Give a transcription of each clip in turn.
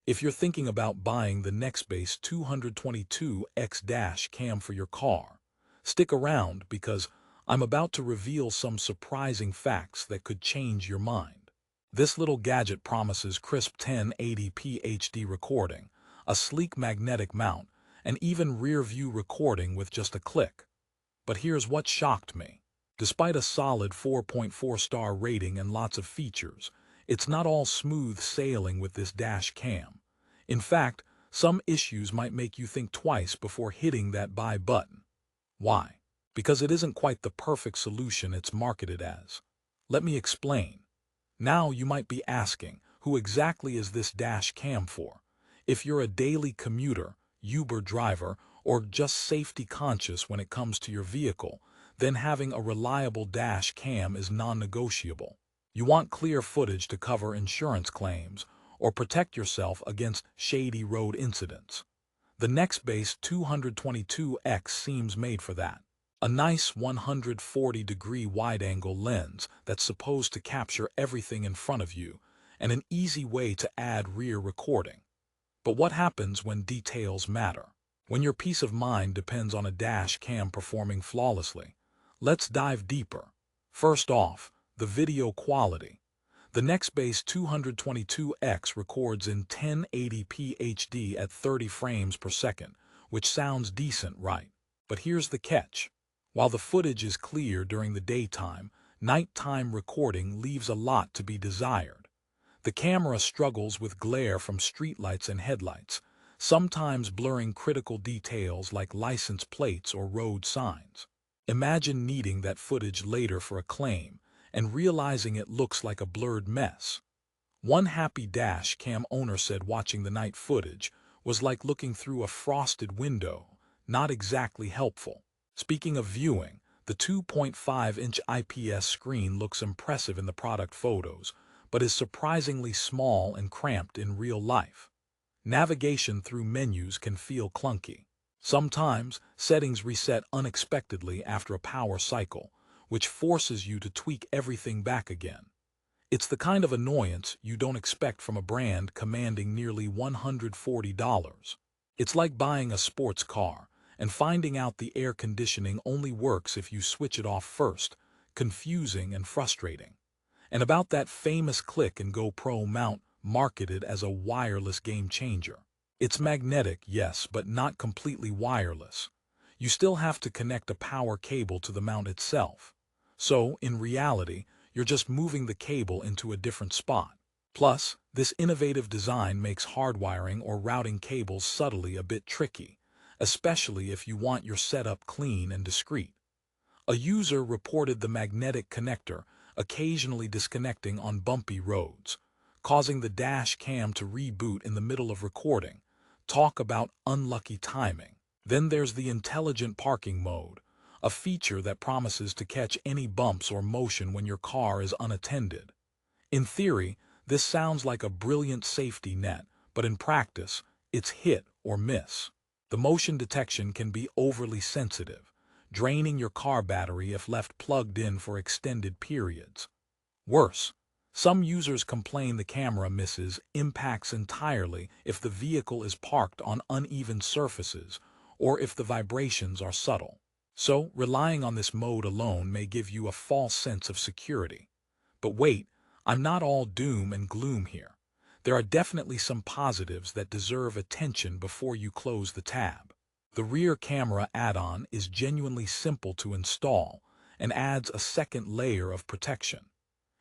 If you're thinking about buying the Nextbase 222X dash cam for your car, stick around because I'm about to reveal some surprising facts that could change your mind. This little gadget promises crisp 1080p HD recording, a sleek magnetic mount, and even rear-view recording with just a click. But here's what shocked me. Despite a solid 4.4-star rating and lots of features, it's not all smooth sailing with this dash cam. In fact, some issues might make you think twice before hitting that buy button. Why? Because it isn't quite the perfect solution it's marketed as. Let me explain. Now you might be asking, who exactly is this dash cam for? If you're a daily commuter, Uber driver, or just safety conscious when it comes to your vehicle, then having a reliable dash cam is non-negotiable. You want clear footage to cover insurance claims or protect yourself against shady road incidents. The Nextbase 222X seems made for that. A nice 140-degree wide-angle lens that's supposed to capture everything in front of you, and an easy way to add rear recording. But what happens when details matter? When your peace of mind depends on a dash cam performing flawlessly? Let's dive deeper. First off, the video quality. The Nextbase 222X records in 1080p HD at 30 frames per second, which sounds decent, right? But here's the catch. While the footage is clear during the daytime, nighttime recording leaves a lot to be desired. The camera struggles with glare from streetlights and headlights, sometimes blurring critical details like license plates or road signs. Imagine needing that footage later for a claim and realizing it looks like a blurred mess. One happy dash cam owner said watching the night footage was like looking through a frosted window, not exactly helpful. Speaking of viewing, the 2.5-inch IPS screen looks impressive in the product photos, but is surprisingly small and cramped in real life. Navigation through menus can feel clunky. Sometimes, settings reset unexpectedly after a power cycle, which forces you to tweak everything back again. It's the kind of annoyance you don't expect from a brand commanding nearly $140. It's like buying a sports car and finding out the air conditioning only works if you switch it off first. Confusing and frustrating. And about that famous Click and Go Pro mount marketed as a wireless game changer. It's magnetic, yes, but not completely wireless. You still have to connect a power cable to the mount itself. So, in reality, you're just moving the cable into a different spot. Plus, this innovative design makes hardwiring or routing cables subtly a bit tricky, especially if you want your setup clean and discreet. A user reported the magnetic connector occasionally disconnecting on bumpy roads, causing the dash cam to reboot in the middle of recording. Talk about unlucky timing. Then there's the intelligent parking mode, a feature that promises to catch any bumps or motion when your car is unattended. In theory, this sounds like a brilliant safety net, but in practice, it's hit or miss. The motion detection can be overly sensitive, draining your car battery if left plugged in for extended periods. Worse, some users complain the camera misses impacts entirely if the vehicle is parked on uneven surfaces or if the vibrations are subtle. So, relying on this mode alone may give you a false sense of security. But wait, I'm not all doom and gloom here. There are definitely some positives that deserve attention before you close the tab. The rear camera add-on is genuinely simple to install and adds a second layer of protection.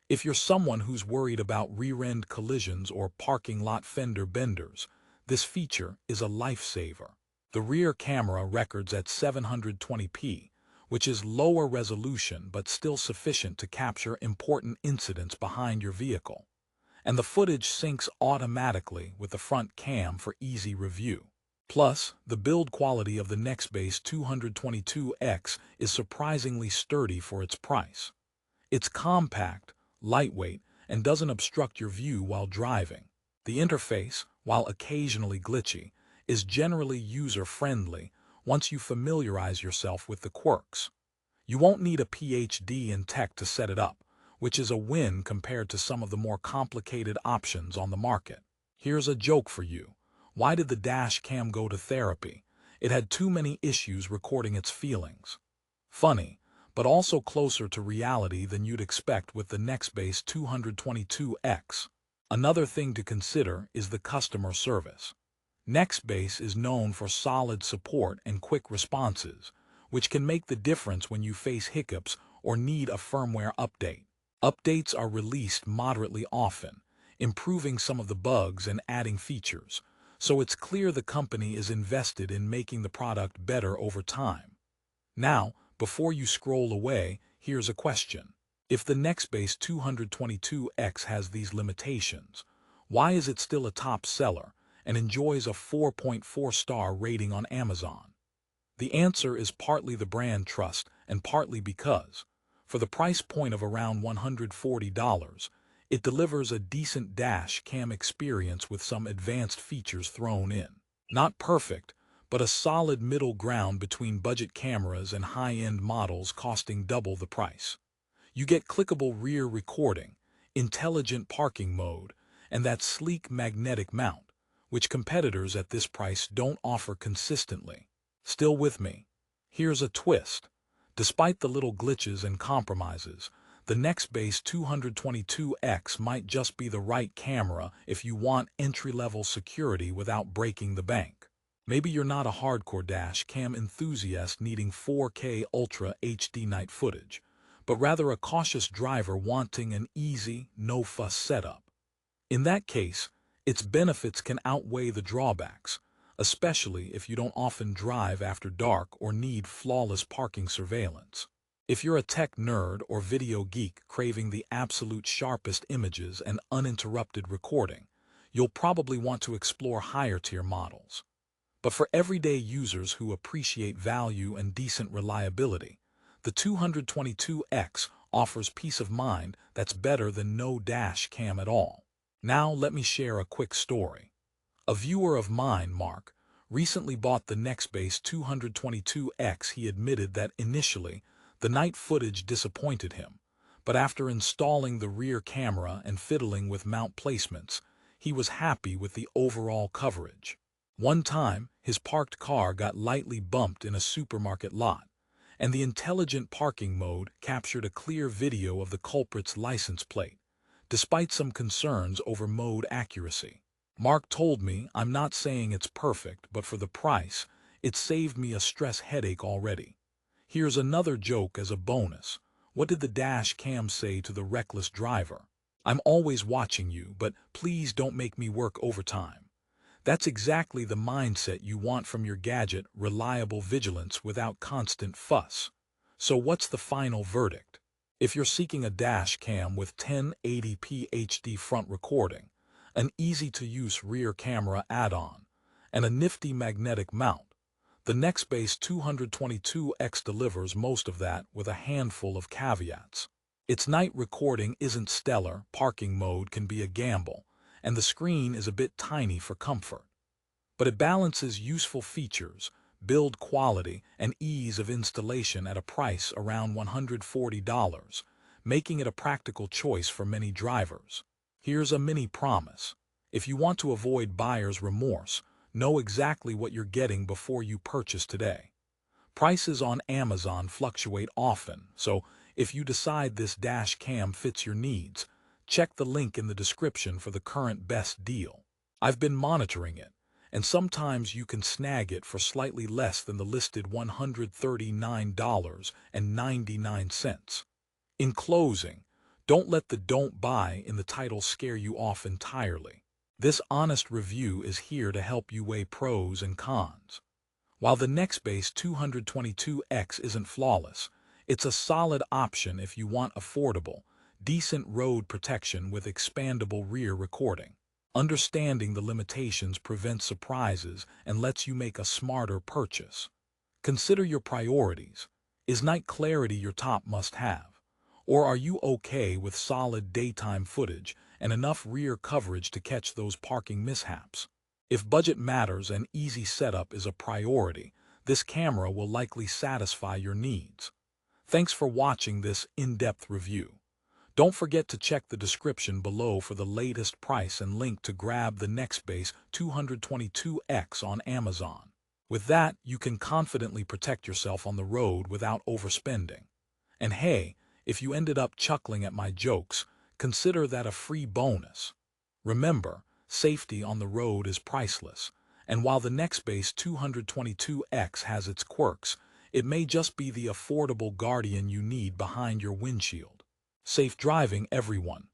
If you're someone who's worried about rear-end collisions or parking lot fender benders, this feature is a lifesaver. The rear camera records at 720p, which is lower resolution but still sufficient to capture important incidents behind your vehicle. And the footage syncs automatically with the front cam for easy review. Plus, the build quality of the Nextbase 222X is surprisingly sturdy for its price. It's compact, lightweight, and doesn't obstruct your view while driving. The interface, while occasionally glitchy, is generally user-friendly once you familiarize yourself with the quirks. You won't need a PhD in tech to set it up, which is a win compared to some of the more complicated options on the market. Here's a joke for you. Why did the dash cam go to therapy? It had too many issues recording its feelings. Funny, but also closer to reality than you'd expect with the Nextbase 222X. Another thing to consider is the customer service. Nextbase is known for solid support and quick responses, which can make the difference when you face hiccups or need a firmware update. Updates are released moderately often, improving some of the bugs and adding features, so it's clear the company is invested in making the product better over time. Now, before you scroll away, here's a question. If the Nextbase 222X has these limitations, why is it still a top seller and enjoys a 4.4-star rating on Amazon? The answer is partly the brand trust and partly because, for the price point of around $140, it delivers a decent dash cam experience with some advanced features thrown in. Not perfect, but a solid middle ground between budget cameras and high-end models costing double the price. You get clickable rear recording, intelligent parking mode, and that sleek magnetic mount, which competitors at this price don't offer consistently. Still with me? Here's a twist. Despite the little glitches and compromises, the Nextbase 222X might just be the right camera if you want entry-level security without breaking the bank. Maybe you're not a hardcore dash cam enthusiast needing 4K Ultra HD night footage, but rather a cautious driver wanting an easy, no-fuss setup. In that case, its benefits can outweigh the drawbacks, especially if you don't often drive after dark or need flawless parking surveillance. If you're a tech nerd or video geek craving the absolute sharpest images and uninterrupted recording, you'll probably want to explore higher-tier models. But for everyday users who appreciate value and decent reliability, the 222X offers peace of mind that's better than no dash cam at all. Now let me share a quick story. A viewer of mine, Mark, recently bought the Nextbase 222X. He admitted that initially, the night footage disappointed him, but after installing the rear camera and fiddling with mount placements, he was happy with the overall coverage. One time, his parked car got lightly bumped in a supermarket lot, and the intelligent parking mode captured a clear video of the culprit's license plate, despite some concerns over mode accuracy. Mark told me, "I'm not saying it's perfect, but for the price, it saved me a stress headache already." Here's another joke as a bonus. What did the dash cam say to the reckless driver? "I'm always watching you, but please don't make me work overtime." That's exactly the mindset you want from your gadget, reliable vigilance without constant fuss. So what's the final verdict? If you're seeking a dash cam with 1080p HD front recording, an easy-to-use rear camera add-on, and a nifty magnetic mount, the Nextbase 222X delivers most of that with a handful of caveats. Its night recording isn't stellar, parking mode can be a gamble, and the screen is a bit tiny for comfort. But it balances useful features, build quality, and ease of installation at a price around $140, making it a practical choice for many drivers. Here's a mini promise. If you want to avoid buyer's remorse, know exactly what you're getting before you purchase today. Prices on Amazon fluctuate often, so if you decide this dash cam fits your needs, check the link in the description for the current best deal. I've been monitoring it, and sometimes you can snag it for slightly less than the listed $139.99. In closing, don't let the "don't buy" in the title scare you off entirely. This honest review is here to help you weigh pros and cons. While the Nextbase 222X isn't flawless, it's a solid option if you want affordable, decent road protection with expandable rear recording. Understanding the limitations prevents surprises and lets you make a smarter purchase. Consider your priorities. Is night clarity your top must-have? Or are you okay with solid daytime footage and enough rear coverage to catch those parking mishaps? If budget matters and easy setup is a priority, this camera will likely satisfy your needs. Thanks for watching this in-depth review. Don't forget to check the description below for the latest price and link to grab the Nextbase 222X on Amazon. With that, you can confidently protect yourself on the road without overspending. And hey, if you ended up chuckling at my jokes, consider that a free bonus. Remember, safety on the road is priceless, and while the Nextbase 222X has its quirks, it may just be the affordable guardian you need behind your windshield. Safe driving, everyone.